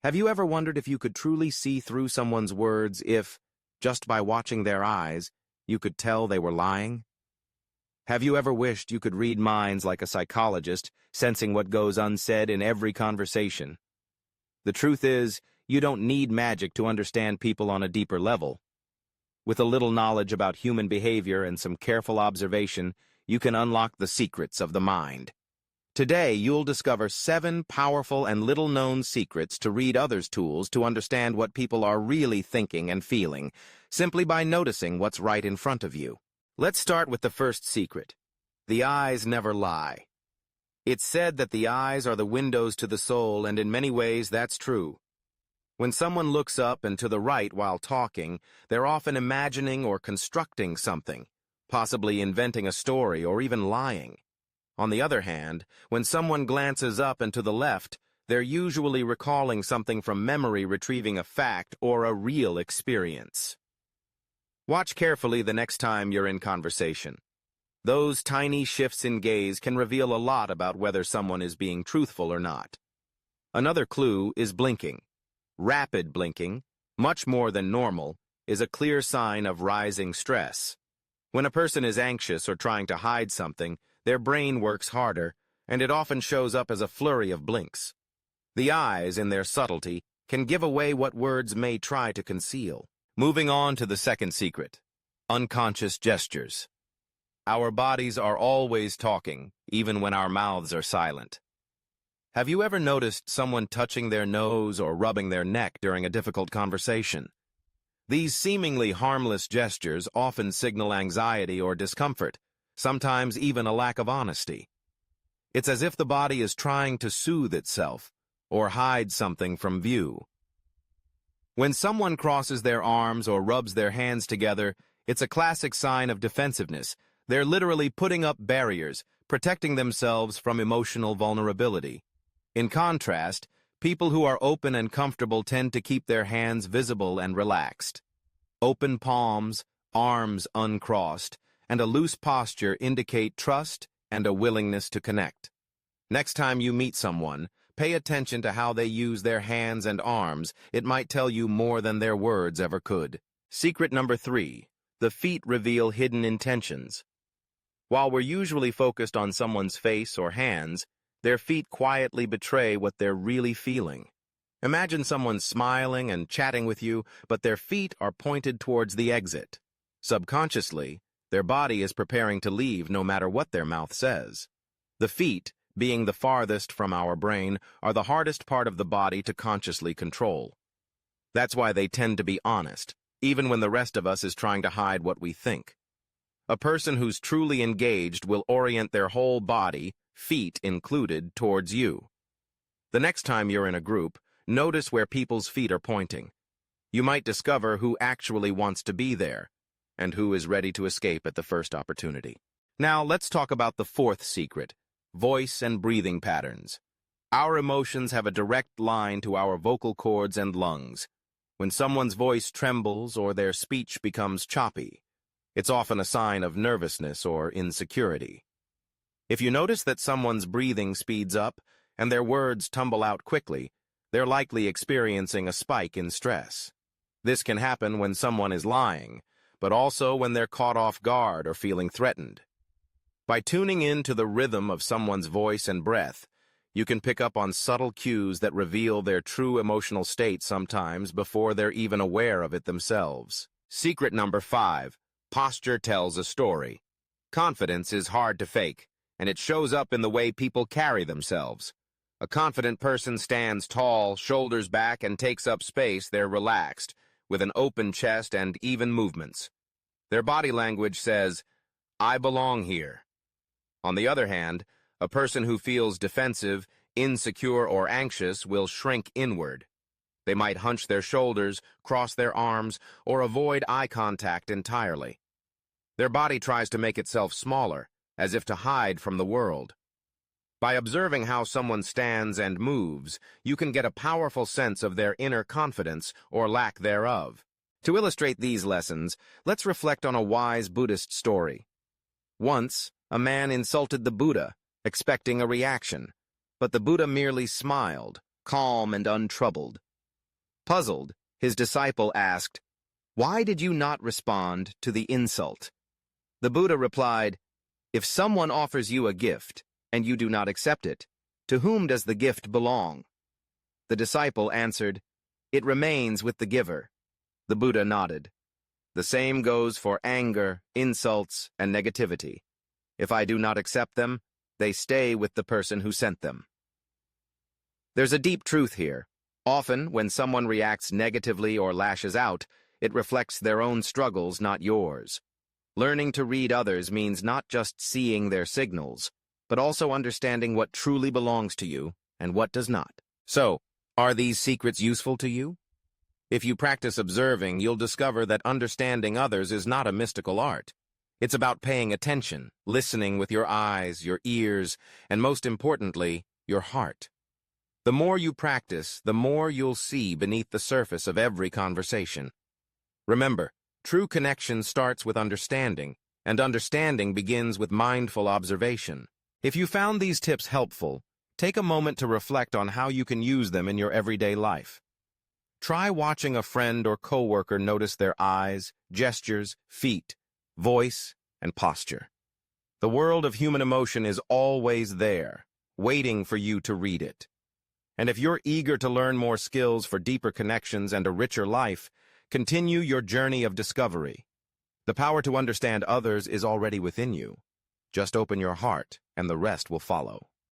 Have you ever wondered if you could truly see through someone's words if, just by watching their eyes, you could tell they were lying? Have you ever wished you could read minds like a psychologist, sensing what goes unsaid in every conversation? The truth is, you don't need magic to understand people on a deeper level. With a little knowledge about human behavior and some careful observation, you can unlock the secrets of the mind. Today, you'll discover 7 powerful and little-known secrets to read others' tools to understand what people are really thinking and feeling, simply by noticing what's right in front of you. Let's start with the first secret. The eyes never lie. It's said that the eyes are the windows to the soul, and in many ways that's true. When someone looks up and to the right while talking, they're often imagining or constructing something, possibly inventing a story or even lying. On the other hand, when someone glances up and to the left, they're usually recalling something from memory, retrieving a fact or a real experience. Watch carefully the next time you're in conversation. Those tiny shifts in gaze can reveal a lot about whether someone is being truthful or not. Another clue is blinking. Rapid blinking, much more than normal, is a clear sign of rising stress. When a person is anxious or trying to hide something, their brain works harder, and it often shows up as a flurry of blinks. The eyes, in their subtlety, can give away what words may try to conceal. Moving on to the second secret, unconscious gestures. Our bodies are always talking, even when our mouths are silent. Have you ever noticed someone touching their nose or rubbing their neck during a difficult conversation? These seemingly harmless gestures often signal anxiety or discomfort, sometimes even a lack of honesty. It's as if the body is trying to soothe itself or hide something from view. When someone crosses their arms or rubs their hands together, it's a classic sign of defensiveness. They're literally putting up barriers, protecting themselves from emotional vulnerability. In contrast, people who are open and comfortable tend to keep their hands visible and relaxed. Open palms, arms uncrossed, and a loose posture indicate trust and a willingness to connect. Next time you meet someone, pay attention to how they use their hands and arms. It might tell you more than their words ever could. Secret number 3. The feet reveal hidden intentions. While we're usually focused on someone's face or hands, their feet quietly betray what they're really feeling. Imagine someone smiling and chatting with you, but their feet are pointed towards the exit. Subconsciously, their body is preparing to leave no matter what their mouth says. The feet, being the farthest from our brain, are the hardest part of the body to consciously control. That's why they tend to be honest, even when the rest of us is trying to hide what we think. A person who's truly engaged will orient their whole body, feet included, towards you. The next time you're in a group, notice where people's feet are pointing. You might discover who actually wants to be there, and who is ready to escape at the first opportunity. Now, let's talk about the fourth secret, voice and breathing patterns. Our emotions have a direct line to our vocal cords and lungs. When someone's voice trembles or their speech becomes choppy, it's often a sign of nervousness or insecurity. If you notice that someone's breathing speeds up and their words tumble out quickly, they're likely experiencing a spike in stress. This can happen when someone is lying, but also when they're caught off guard or feeling threatened. By tuning in to the rhythm of someone's voice and breath, you can pick up on subtle cues that reveal their true emotional state sometimes before they're even aware of it themselves. Secret number 5. Posture tells a story. Confidence is hard to fake, and it shows up in the way people carry themselves. A confident person stands tall, shoulders back, and takes up space. They're relaxed, with an open chest and even movements. Their body language says, "I belong here." On the other hand, a person who feels defensive, insecure, or anxious will shrink inward. They might hunch their shoulders, cross their arms, or avoid eye contact entirely. Their body tries to make itself smaller, as if to hide from the world. By observing how someone stands and moves, you can get a powerful sense of their inner confidence or lack thereof. To illustrate these lessons, let's reflect on a wise Buddhist story. Once, a man insulted the Buddha, expecting a reaction, but the Buddha merely smiled, calm and untroubled. Puzzled, his disciple asked, "Why did you not respond to the insult?" The Buddha replied, "If someone offers you a gift, and you do not accept it, to whom does the gift belong?" The disciple answered, "It remains with the giver." The Buddha nodded. The same goes for anger, insults, and negativity. If I do not accept them, they stay with the person who sent them. There's a deep truth here. Often, when someone reacts negatively or lashes out, it reflects their own struggles, not yours. Learning to read others means not just seeing their signals, but also understanding what truly belongs to you and what does not. So, are these secrets useful to you? If you practice observing, you'll discover that understanding others is not a mystical art. It's about paying attention, listening with your eyes, your ears, and most importantly, your heart. The more you practice, the more you'll see beneath the surface of every conversation. Remember, true connection starts with understanding, and understanding begins with mindful observation. If you found these tips helpful, take a moment to reflect on how you can use them in your everyday life. Try watching a friend or coworker notice their eyes, gestures, feet, voice, and posture. The world of human emotion is always there, waiting for you to read it. And if you're eager to learn more skills for deeper connections and a richer life, continue your journey of discovery. The power to understand others is already within you. Just open your heart, and the rest will follow.